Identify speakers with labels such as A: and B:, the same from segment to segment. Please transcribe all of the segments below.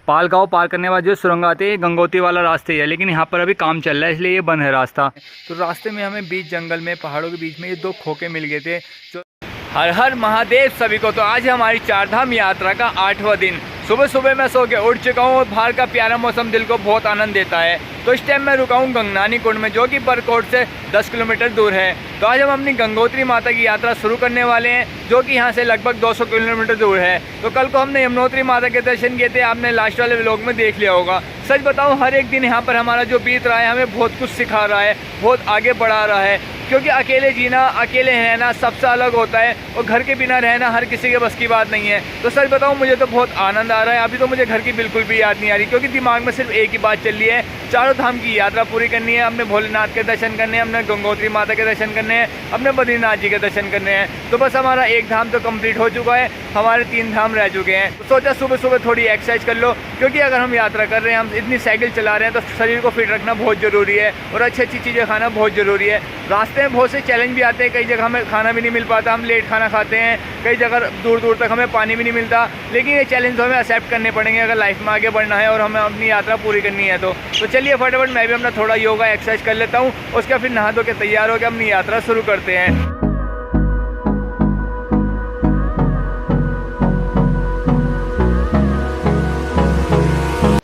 A: पाल गाँव पार करने के बाद जो सुरंग आती है गंगोत्री वाला रास्ते ही है, लेकिन यहाँ पर अभी काम चल रहा है इसलिए ये बंद है रास्ता। तो रास्ते में हमें बीच जंगल में पहाड़ों के बीच में ये 2 खोखे मिल गए थे। जो हर हर महादेव सभी को। तो आज हमारी 4 धाम यात्रा का 8वां दिन। सुबह सुबह मैं सो के उठ चुका हूँ और बाहर का प्यारा मौसम दिल को बहुत आनंद देता है। तो इस टाइम मैं रुका हूँ गंगनानी कुंड में, जो कि बरकोट से 10 किलोमीटर दूर है। तो आज हम अपनी गंगोत्री माता की यात्रा शुरू करने वाले हैं, जो कि यहाँ से लगभग 200 किलोमीटर दूर है। तो कल को हमने यमुनोत्री माता के दर्शन किए थे, आपने लास्ट वाले व्लॉग में देख लिया होगा। सच बताऊँ, हर एक दिन यहाँ पर हमारा जो बीत रहा है हमें बहुत कुछ सिखा रहा है, बहुत आगे बढ़ा रहा है। क्योंकि अकेले जीना, अकेले रहना सबसे अलग होता है, और घर के बिना रहना हर किसी के बस की बात नहीं है। तो सच बताऊं, मुझे तो बहुत आनंद आ रहा है। अभी तो मुझे घर की बिल्कुल भी याद नहीं आ रही, क्योंकि दिमाग में सिर्फ एक ही बात चल रही है, चारों धाम की यात्रा पूरी करनी है। हमने भोलेनाथ के दर्शन करने हैं, हमने गंगोत्री माता के दर्शन करने हैं, अपने बद्रीनाथ जी के दर्शन करने हैं। तो बस हमारा एक धाम तो कंप्लीट हो चुका है, हमारे 3 धाम रह चुके हैं। तो सोचा सुबह सुबह थोड़ी एक्सरसाइज कर लो, क्योंकि अगर हम यात्रा कर रहे हैं, हम इतनी साइकिल चला रहे हैं, तो शरीर को फिट रखना बहुत ज़रूरी है और अच्छी अच्छी चीज़ें खाना बहुत ज़रूरी है। रास्ते में बहुत से चैलेंज भी आते हैं, कई जगह हमें खाना भी नहीं मिल पाता, हम लेट खाना खाते हैं, कई जगह दूर दूर तक हमें पानी भी नहीं मिलता। लेकिन ये चैलेंज तो हमें एक्सेप्ट करने पड़ेंगे अगर लाइफ में आगे बढ़ना है और हमें अपनी यात्रा पूरी करनी है। तो चलिए फटाफट मैं भी अपना थोड़ा योगा एक्सरसाइज कर लेता हूँ, उसके फिर नहा धो के तैयार होकर अपनी यात्रा शुरू करते हैं।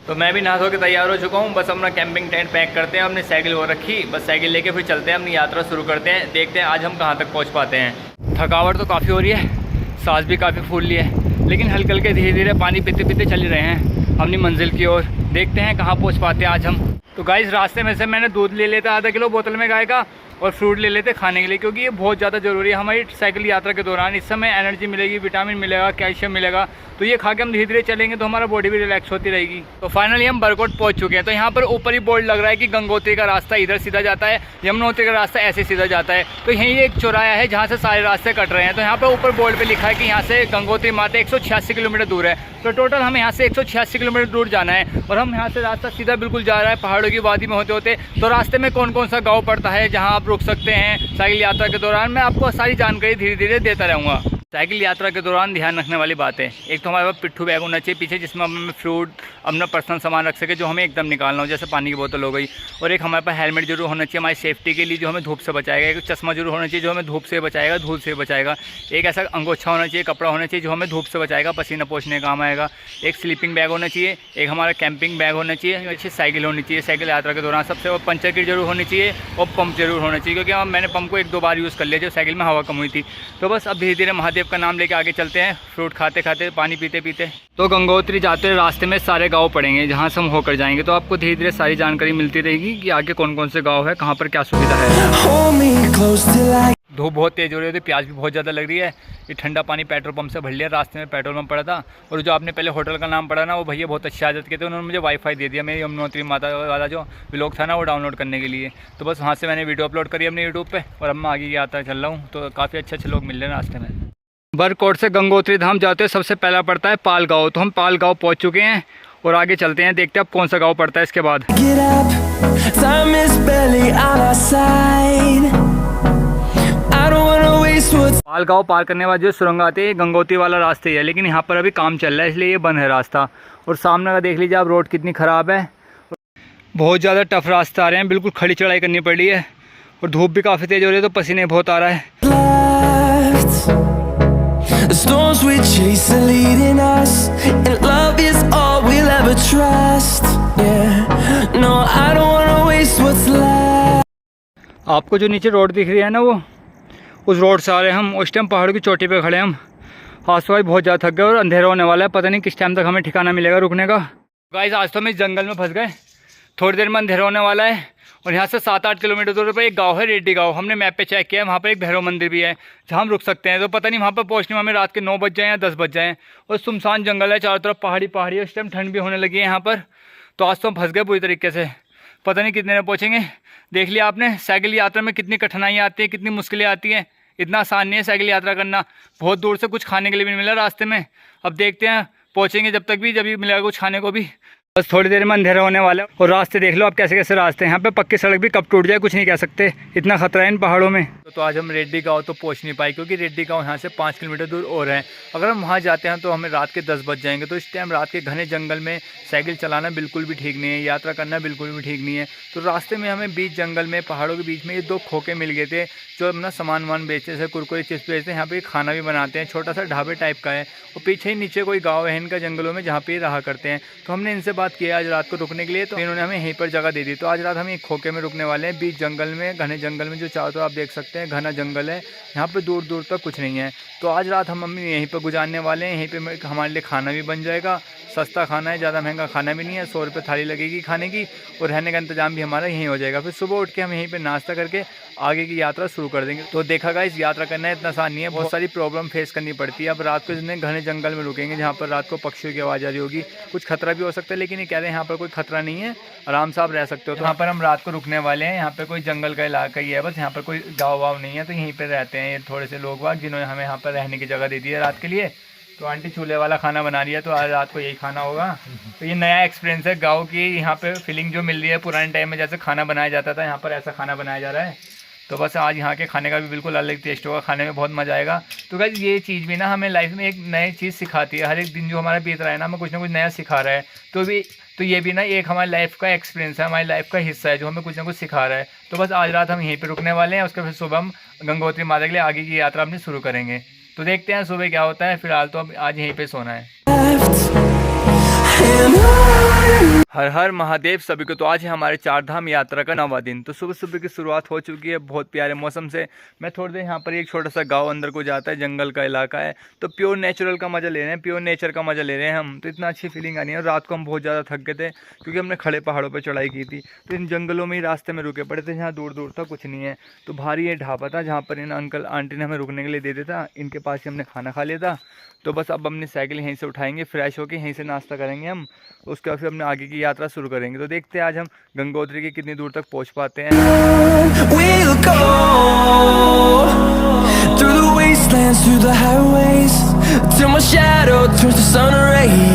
A: तो मैं भी नहा धो के तैयार हो चुका हूँ, बस अपना कैंपिंग टेंट पैक करते हैं, हमने साइकिल वो रखी, बस साइकिल लेके फिर चलते हैं, अपनी यात्रा शुरू करते हैं। देखते हैं आज हम कहाँ तक पहुँच पाते हैं। थकावट तो काफ़ी हो रही है, सांस भी काफ़ी फूल ली है, लेकिन हल्के हल्के धीरे धीरे पानी पीते पीते चल रहे हैं अपनी मंजिल की ओर। देखते हैं कहाँ पहुँच पाते हैं आज हम। तो गाइस, रास्ते में से मैंने दूध ले लेता आधा किलो बोतल में गाय का, और फ्रूट ले लेते खाने के लिए, क्योंकि ये बहुत ज़्यादा ज़रूरी है हमारी साइकिल यात्रा के दौरान। इस समय एनर्जी मिलेगी, विटामिन मिलेगा, कैल्शियम मिलेगा। तो ये खा के हम धीरे धीरे चलेंगे तो हमारा बॉडी भी रिलैक्स होती रहेगी। तो फाइनली हम बरकोट पहुंच चुके हैं। तो यहाँ पर ऊपर ही बोर्ड लग रहा है कि गंगोत्री का रास्ता इधर सीधा जाता है, यमुनोत्री का रास्ता ऐसे सीधा जाता है। तो यहीं एक चौराहा है जहाँ से सारे रास्ते कट रहे हैं। तो यहाँ पर ऊपर बोर्ड पर लिखा है कि यहाँ से गंगोत्री माता 186 किलोमीटर दूर है। तो टोटल हमें यहाँ से 186 किलोमीटर दूर जाना है, और हम यहाँ से रास्ता सीधा बिल्कुल जा रहा है पहाड़ों की वादी में होते होते। तो रास्ते में कौन कौन सा गाँव पड़ता है जहाँ आप रुक सकते हैं साइकिल यात्रा के दौरान, मैं आपको सारी जानकारी धीरे धीरे देता रहूँगा। साइकिल यात्रा के दौरान ध्यान रखने वाली बात है, एक तो हमारे पास पिट्ठू बैग होना चाहिए पीछे, जिसमें हमें फ्रूट, अपना पर्सनल सामान रख सके जो हमें एकदम निकालना हो, जैसे पानी की बोतल हो गई। और एक हमारे पास हेलमेट जरूर होना चाहिए हमारी सेफ्टी के लिए, जो हमें धूप से बचाएगा। एक चश्मा जरूर होना चाहिए जो हमें धूप से बचाएगा, धूल से बचाएगा। एक ऐसा अंगोछा होना चाहिए, कपड़ा होना चाहिए जो हमें धूप से बचाएगा, पसीना पोंछने काम आएगा। एक स्लीपिंग बैग होना चाहिए, एक हमारा कैंपिंग बैग होना चाहिए, अच्छी साइकिल होनी चाहिए साइकिल यात्रा के दौरान। सबसे वो पंचर किट जरूर होनी चाहिए, और पंप जरूर होना चाहिए, क्योंकि मैंने पंप को 1-2 बार यूज़ कर लिया जब साइकिल में हवा कम हुई थी। तो बस अब धीरे धीरे महादेव का नाम लेके आगे चलते हैं, फ्रूट खाते खाते, पानी पीते पीते। तो गंगोत्री जाते रास्ते में सारे गांव पड़ेंगे जहां से हम होकर जाएंगे। तो आपको धीरे धीरे सारी जानकारी मिलती रहेगी कि आगे कौन कौन से गांव है, कहां पर क्या सुविधा है। धूप बहुत तेज हो रही है, प्यास भी बहुत ज़्यादा लग रही है। ये ठंडा पानी पेट्रोल पंप से भर लिया, रास्ते में पेट्रोल पंप पड़ा था। और जो आपने पहले होटल का नाम पढ़ा ना, वो भैया बहुत अच्छी आदत के थे, उन्होंने मुझे वाईफाई दे दिया मेरी यमुनोत्री माता वाला जो व्लॉग था ना, वो डाउनलोड करने के लिए। तो बस वहाँ से मैंने वीडियो अपलोड करी अपने यूट्यूब पर, और अब मैं आगे यात्रा चल रहा हूँ। तो काफ़ी अच्छे अच्छे लोग मिल रहे हैं रास्ते में। बरकोट से गंगोत्री धाम जाते हुए सबसे पहला पड़ता है पाल गाँव। तो हम पाल गाँव पहुँच चुके हैं और आगे चलते हैं, देखते हैं अब कौन सा गाँव पड़ता है इसके बाद। पाल गाँव पार करने के बाद जो सुरंग आती है गंगोत्री वाला रास्ते ही है, लेकिन यहाँ पर अभी काम चल रहा है इसलिए ये बंद है रास्ता। और सामने का देख लीजिए आप, रोड कितनी ख़राब है, बहुत ज़्यादा टफ रास्ते आ रहे हैं, बिल्कुल खड़ी चढ़ाई करनी पड़ रही है, और धूप भी काफ़ी तेज़ हो रही है, तो पसीने बहुत आ रहा है। The storms we chase are leading us, and love is all we'll ever trust. Yeah, no, I don't wanna waste what's left. आपको जो नीचे रोड दिख रही है ना, वो उस रोड से आ रहे हैं हम। उस टाइम पहाड़ की चोटी पे खड़े हम, हाथ से बहुत ज़्यादा थक गए और अंधेरा होने वाला है, पता नहीं किस टाइम तक हमें ठिकाना मिलेगा रुकने का। गाइस, आज तो हम इस जंगल में फंस गए, थोड़ी देर में अंधेरा होने वाला है। और यहाँ से 7-8 किलोमीटर दूर पर एक गांव है, रेड्डी गांव। हमने मैप पे चेक किया है, वहाँ पर एक भैरव मंदिर भी है जहाँ हम रुक सकते हैं। तो पता नहीं वहाँ पर पहुँचने में हमें रात के 9 बज जाएँ या 10 बज जाएँ। और सुनसान जंगल है, चारों तरफ पहाड़ी पहाड़ी है। इस टाइम ठंड भी होने लगी है यहाँ पर। तो आज तो हम फंस गए पूरी तरीके से, पता नहीं कितने में पहुँचेंगे। देख लिया आपने साइकिल यात्रा में कितनी कठिनाइयाँ आती हैं, कितनी मुश्किलें आती हैं। इतना आसान नहीं है साइकिल यात्रा करना। बहुत दूर से कुछ खाने के लिए भी नहीं मिला रास्ते में। अब देखते हैं पहुँचेंगे जब तक भी, जब भी मिलेगा कुछ खाने को भी। बस थोड़ी देर में अंधेरा होने वाला है। और रास्ते देख लो आप कैसे कैसे रास्ते हैं। यहाँ पे पक्की सड़क भी कब टूट जाए कुछ नहीं कह सकते, इतना खतरा है इन पहाड़ों में। तो आज हम रेड्डी गांव तो पहुंच नहीं पाए, क्योंकि रेड्डी गांव यहाँ से 5 किलोमीटर दूर और है। अगर हम वहाँ जाते हैं तो हमें रात के 10 बज जाएंगे। तो इस टाइम रात के घने जंगल में साइकिल चलाना बिल्कुल भी ठीक नहीं है, यात्रा करना बिल्कुल भी ठीक नहीं है। तो रास्ते में हमें बीच जंगल में पहाड़ों के बीच में ये 2 खोखे मिल गए थे जो अपना सामान बेचते, जैसे कुरकुरे चिप्स बेचते हैं। यहाँ पे खाना भी बनाते हैं, छोटा सा ढाबे टाइप का है। और पीछे ही नीचे कोई गाँव है इनका जंगलों में, जहाँ पे रहा करते हैं। तो हमने इनसे बात किया आज रात को रुकने के लिए, तो इन्होंने हमें यहीं पर जगह दे दी। तो आज रात हम एक खोखे में रुकने वाले हैं, बीच जंगल में, घने जंगल में, जो चारों तरफ आप देख सकते हैं घना जंगल है। यहाँ पे दूर दूर तक कुछ नहीं है। तो आज रात हम यहीं पर गुजारने वाले हैं। यहीं पे हमारे लिए खाना भी बन जाएगा, सस्ता खाना है, ज़्यादा महंगा खाना भी नहीं है। 100 रुपये थाली लगेगी खाने की, और रहने का इंतजाम भी हमारा यहीं हो जाएगा। फिर सुबह उठ के हम यहीं पे नाश्ता करके आगे की यात्रा शुरू कर देंगे। तो देखा गाइस, यात्रा करना इतना आसान नहीं है, बहुत सारी प्रॉब्लम फेस करनी पड़ती है। अब रात को इतने घने जंगल में रुकेंगे जहाँ पर रात को पक्षियों की आवाज़ आ रही होगी, कुछ खतरा भी हो सकता है, लेकिन ये कह रहे हैं यहाँ पर कोई खतरा नहीं है, आराम से आप रह सकते हो। तो यहाँ पर हम रात को रुकने वाले हैं। यहाँ पर कोई जंगल का इलाका ही है बस, यहाँ पर कोई गाँव वाव नहीं है। तो यहीं पर रहते हैं ये थोड़े से लोग बाग, जिन्होंने हमें यहाँ पर रहने की जगह दे दी है रात के लिए। तो आंटी चूल्हे वाला खाना बना रही है, तो आज रात को यही खाना होगा। तो ये नया एक्सपीरियंस है गांव की, यहाँ पे फीलिंग जो मिल रही है। पुराने टाइम में जैसे खाना बनाया जाता था, यहाँ पर ऐसा खाना बनाया जा रहा है। तो बस आज यहाँ के खाने का भी बिल्कुल अलग टेस्ट होगा, खाने में बहुत मज़ा आएगा। तो गाइस, ये चीज़ भी ना हमें लाइफ में एक नई चीज़ सिखाती है। हर एक दिन जो हमारा बीत रहा है ना, हमें कुछ ना कुछ नया सिखा रहा है। तो ये भी ना एक हमारी लाइफ का एक्सपीरियंस है, हमारी लाइफ का हिस्सा है, जो हमें कुछ ना कुछ सिखा रहा है। तो बस आज रात हम यहीं पर रुकने वाले हैं, उसके फिर सुबह हम गंगोत्री माता के लिए आगे की यात्रा अपनी शुरू करेंगे। तो देखते हैं सुबह क्या होता है। फिलहाल तो अब आज यहीं पे सोना है। हर हर महादेव सभी को। तो आज है हमारे 4 धाम यात्रा का 9वां दिन। तो सुबह सुबह की शुरुआत हो चुकी है बहुत प्यारे मौसम से। मैं थोड़ी देर यहाँ पर एक छोटा सा गांव अंदर को जाता है, जंगल का इलाका है। तो प्योर नेचुरल का मज़ा ले रहे हैं, प्योर नेचर का मज़ा ले रहे हैं हम। तो इतना अच्छी फीलिंग आ रही है। और रात को हम बहुत ज़्यादा थक गए थे, क्योंकि हमने खड़े पहाड़ों पर चढ़ाई की थी। तो इन जंगलों में ही रास्ते में रुके पड़े थे, जहाँ दूर दूर तक कुछ नहीं है। तो भारी ये ढाबा था जहाँ पर इन अंकल आंटी ने हमें रुकने के लिए दे दिया था। इनके पास ही हमने खाना खा लिया था। तो बस अब अपनी साइकिल यहीं से उठाएंगे, फ्रेश होकर यहीं से नाश्ता करेंगे हम। उसके बाद फिर अपने आगे की यात्रा शुरू करेंगे। तो देखते हैं आज हम गंगोत्री की कितनी दूर तक पहुंच पाते हैं। We'll go through the wastelands, through the highways, till my shadow turns to sun rays.